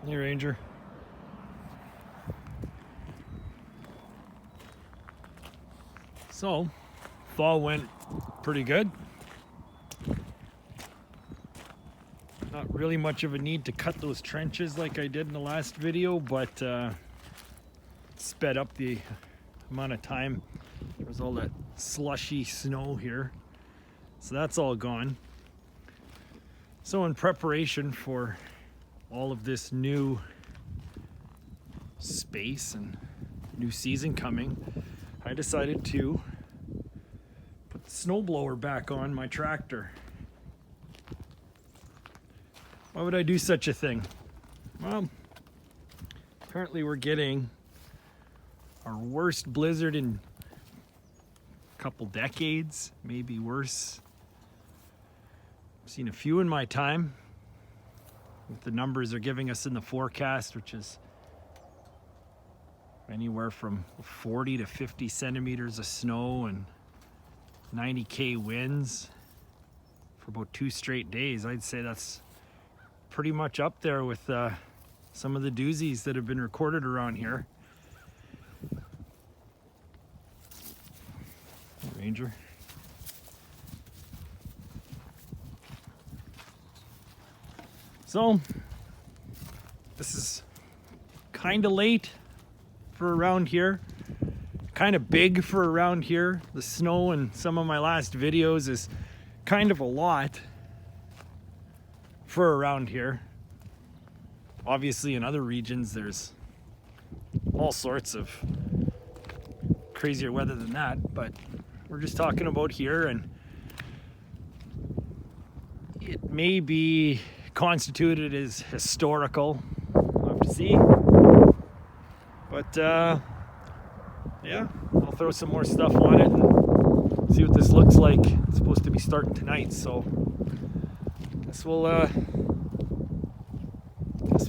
Hey, Ranger. So, fall went pretty good. Not really much of a need to cut those trenches like I did in the last video, but sped up the amount of time. There was all that slushy snow here, so that's all gone. So in preparation for all of this new space and new season coming, I decided to put the snowblower back on my tractor. Why would I do such a thing? Well, apparently we're getting our worst blizzard in a couple decades, maybe worse. I've seen a few in my time. The numbers they're giving us in the forecast, which is anywhere from 40 to 50 centimeters of snow and 90k winds for about 2 straight days. I'd say that's pretty much up there with some of the doozies that have been recorded around here. Ranger. So, this is kind of late for around here, kind of big for around here. The snow in some of my last videos is kind of a lot for around here. Obviously in other regions there's all sorts of crazier weather than that, but we're just talking about here, and it may be constituted as historical. We'll have to see. But yeah, I'll throw some more stuff on it and see what this looks like. It's supposed to be starting tonight, so guess we'll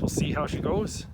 see how she goes.